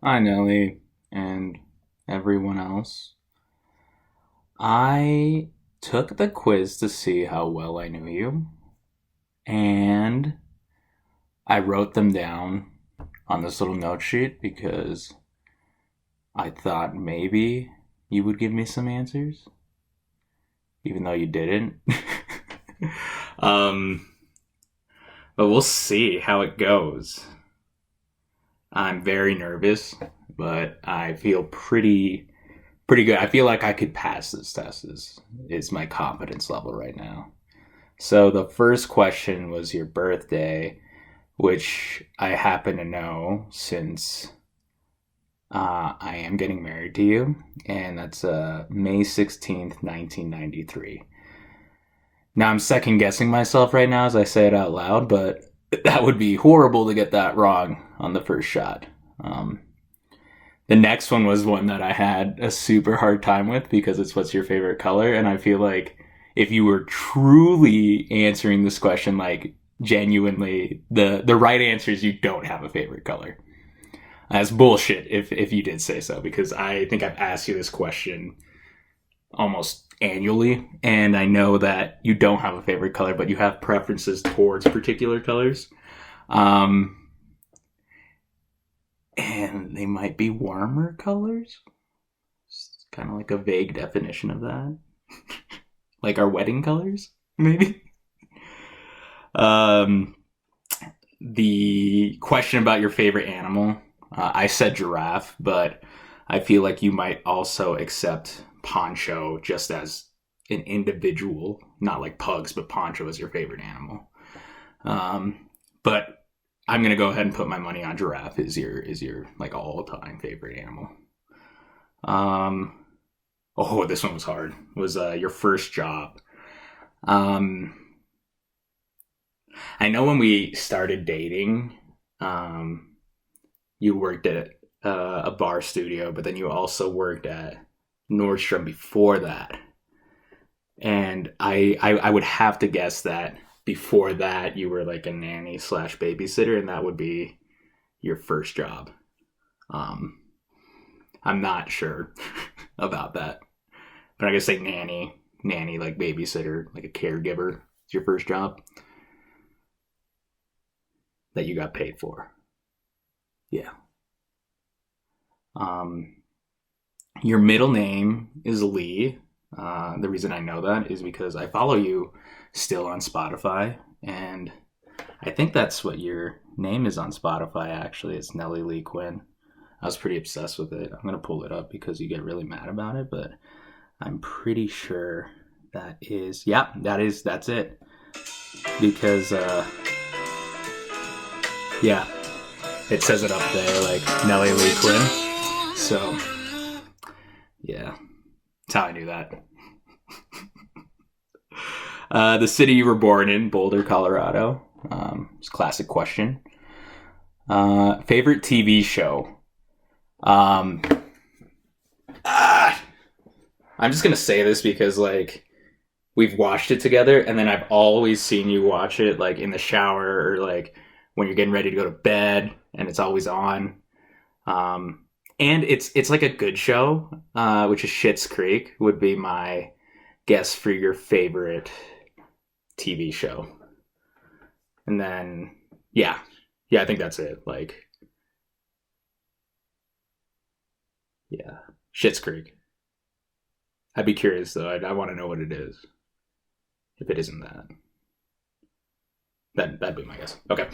Hi, Nelly, and everyone else. I took the quiz to see how well I knew you, and I wrote them down on this little note sheet because I thought maybe you would give me some answers, even though you didn't. um, but we'll see how it goes. I'm very nervous, but I feel pretty good. I feel like I could pass this test. Is my confidence level right now. So the first question was your birthday, which I happen to know since I am getting married to you, and that's May 16th, 1993. Now I'm second guessing myself right now as I say it out loud, but that would be horrible to get that wrong on the first shot. Um, the next one was one that I had a super hard time with because it's what's your favorite color, and I feel like if you were truly answering this question like genuinely, the right answer is you don't have a favorite color. That's bullshit if you did say so, because I think I've asked you this question almost annually, and I know that you don't have a favorite color, but you have preferences towards particular colors. Um, and they might be warmer colors. It's kind of like a vague definition of that. Like our wedding colors, maybe. Um, the question about your favorite animal, I said giraffe, but I feel like you might also accept Poncho just as an individual, not like pugs, but Poncho is your favorite animal. But I'm gonna go ahead and put my money on giraffe is your like all time favorite animal. Um, oh, this one was hard. Was your first job? Um, I know when we started dating, um, you worked at a bar studio, but then you also worked at Nordstrom before that. And I would have to guess that before that you were like a nanny slash babysitter, and that would be your first job. Um, I'm not sure about that, but I guess say nanny like babysitter, like a caregiver is your first job that you got paid for. Yeah. Um, your middle name is Lee. The reason I know that is because I follow you still on Spotify, and I think that's what your name is on Spotify. Actually, it's Nelly Lee Quinn. I was pretty obsessed with it. I'm gonna pull it up because you get really mad about it, but I'm pretty sure that's it. Because yeah, it says it up there like Nelly Lee Quinn. So yeah, that's how I knew that. The city you were born in, Boulder, Colorado. It's a classic question. Favorite TV show? Um, ah, I'm just gonna say this because like we've watched it together, and then I've always seen you watch it like in the shower or like when you're getting ready to go to bed, and it's always on. Um, and it's like a good show, which is Schitt's Creek would be my guess for your favorite TV show. And then yeah, yeah, I think that's it. Like yeah, Schitt's Creek. I'd be curious though. I want to know what it is. If it isn't that, that'd be my guess. Okay.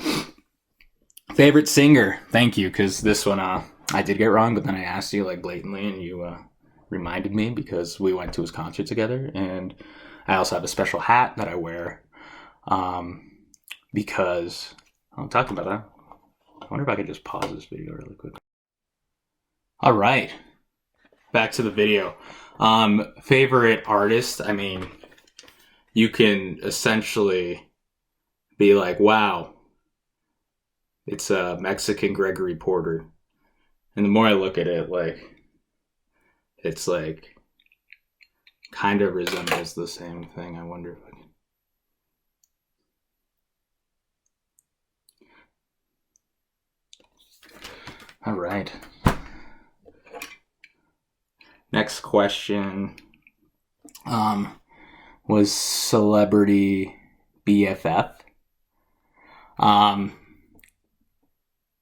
Favorite singer? Thank you, because this one I did get wrong, but then I asked you like blatantly, and you reminded me because we went to his concert together, and I also have a special hat that I wear um, because I'm talking about that. I wonder if I could just pause this video really quick. All right, back to the video. Favorite artist? I mean, you can essentially be like, wow, it's a Mexican Gregory Porter. And the more I look at it, like, it's like kind of resembles the same thing. I wonder if I can. All right. next question was celebrity BFF. Um,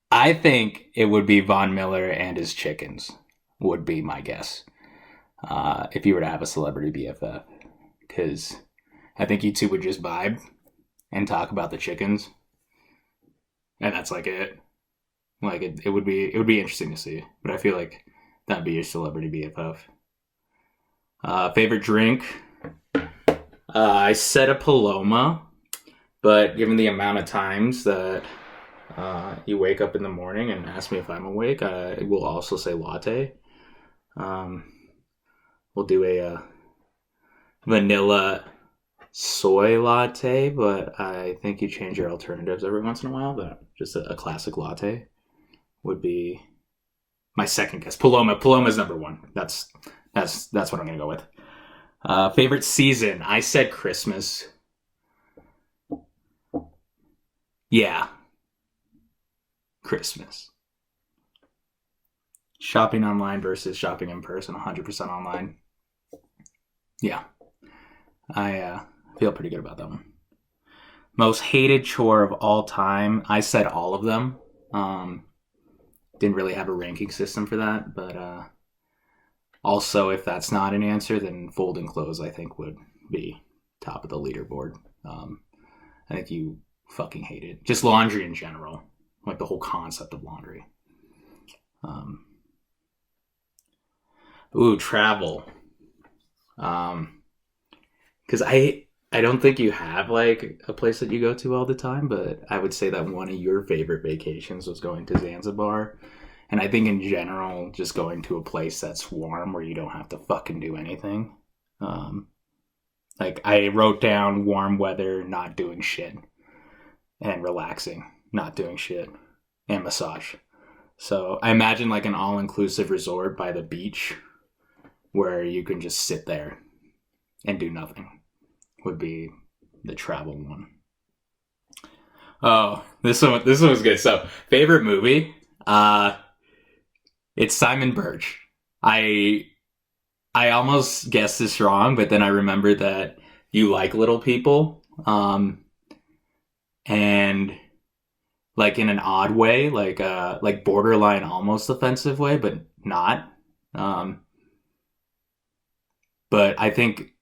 I think it would be Von Miller and his chickens, would be my guess. If you were to have a celebrity BFF. Because I think you two would just vibe and talk about the chickens. And that's like it. Like it would be interesting to see. But I feel like that'd be your celebrity BFF. Favorite drink? I said a Paloma, but given the amount of times that you wake up in the morning and ask me if I'm awake, I will also say latte. Um, we'll do a vanilla soy latte, but I think you change your alternatives every once in a while. But just a classic latte would be my second guess. Paloma's number one. That's what I'm gonna go with. Favorite season? I said Christmas. Yeah, Christmas. Shopping online versus shopping in person. 100% online. Yeah, I feel pretty good about that one. Most hated chore of all time. I said all of them. Didn't really have a ranking system for that, but also if that's not an answer, then folding clothes I think would be top of the leaderboard. I think you fucking hate it. Just laundry in general, like the whole concept of laundry. Travel. Because I don't think you have like a place that you go to all the time, but I would say that one of your favorite vacations was going to Zanzibar. And I think in general, just going to a place that's warm where you don't have to fucking do anything. Like I wrote down warm weather, not doing shit, and relaxing, not doing shit, and massage. So I imagine like an all-inclusive resort by the beach where you can just sit there and do nothing would be the travel one. Oh, this one was good. So, favorite movie? It's Simon Birch. I I almost guessed this wrong, but then I remembered that you like little people, and like in an odd way, like borderline almost offensive way, but not. Um, but I think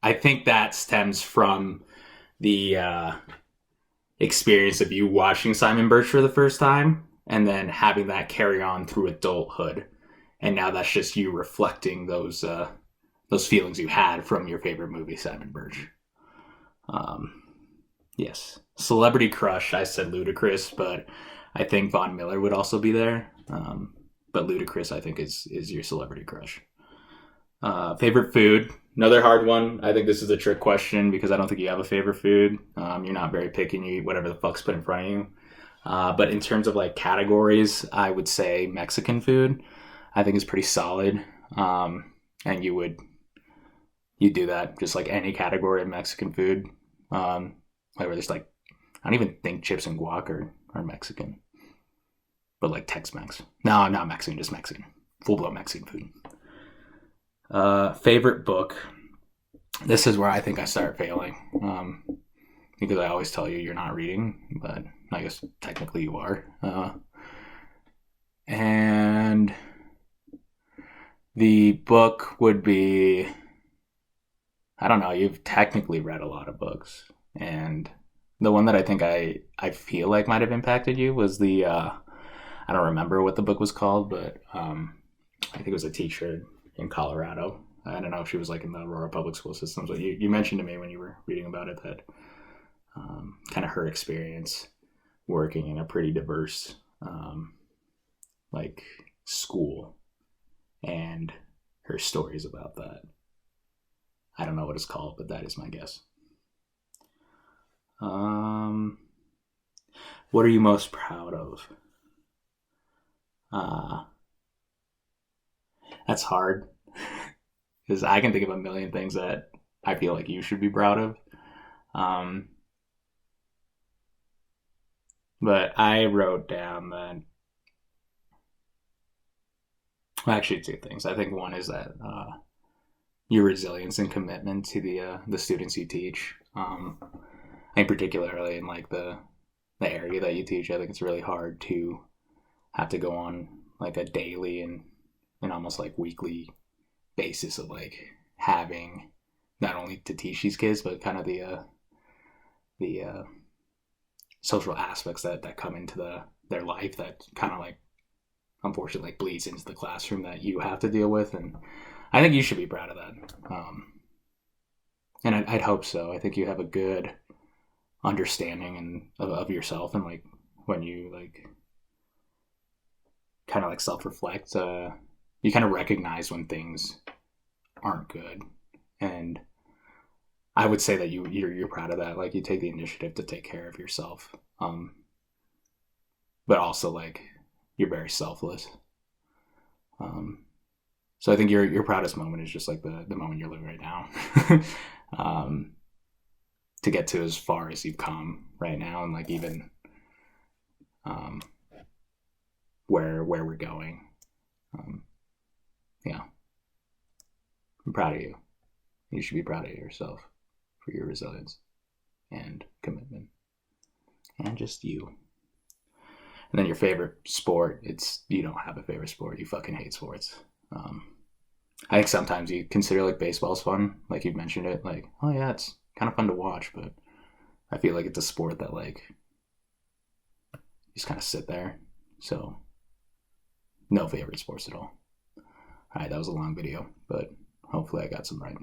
that stems from the experience of you watching Simon Birch for the first time, and then having that carry on through adulthood, and now that's just you reflecting those feelings you had from your favorite movie, Simon Birch. Um, yes, celebrity crush. I said Ludacris, but I think Von Miller would also be there. But Ludacris, I think, is your celebrity crush. Favorite food? Another hard one. I think this is a trick question because I don't think you have a favorite food. You're not very picky. You eat whatever the fuck's put in front of you. But in terms of like categories, I would say Mexican food. I think is pretty solid. And you do that just like any category of Mexican food. Like where there's like I don't even think chips and guac are Mexican, but like Tex-Mex. No, not Mexican, just Mexican. Full blown Mexican food. Favorite book. This is where I think I start failing. Because I always tell you you're not reading, but I guess technically you are. And the book would be, I don't know, you've technically read a lot of books. And the one that I think I feel like might have impacted you was I don't remember what the book was called, but I think it was a teacher in Colorado. I don't know if she was like in the Aurora public school systems, but you mentioned to me when you were reading about it that kind of her experience working in a pretty diverse like school and her stories about that. I don't know what it's called, but that is my guess. What are you most proud of? Uh, that's hard because I can think of a million things that I feel like you should be proud of. Um, but I wrote down that, well, actually two things. I think one is that your resilience and commitment to the students you teach. And particularly in like the area that you teach, I think it's really hard to have to go on like a daily and almost like weekly basis of like having not only to teach these kids, but kind of the social aspects that come into their life that kind of like unfortunately like bleeds into the classroom that you have to deal with. And I think you should be proud of that. And I'd hope so. I think you have a good understanding of yourself, and like when you like kind of like self-reflect, you kind of recognize when things aren't good. And I would say that you're proud of that. Like you take the initiative to take care of yourself, but also like you're very selfless. Um, so I think your proudest moment is just like the moment you're living right now. um, to get to as far as you've come right now, and like even um, where we're going. Um, yeah, I'm proud of you. You should be proud of yourself for your resilience and commitment, and just you. And then your favorite sport, it's you don't have a favorite sport. You fucking hate sports. I think sometimes you consider like baseball's fun, like you mentioned it, like oh yeah, it's kind of fun to watch, but I feel like it's a sport that like you just kind of sit there. So no favorite sports at all. All right, that was a long video, but hopefully I got some right.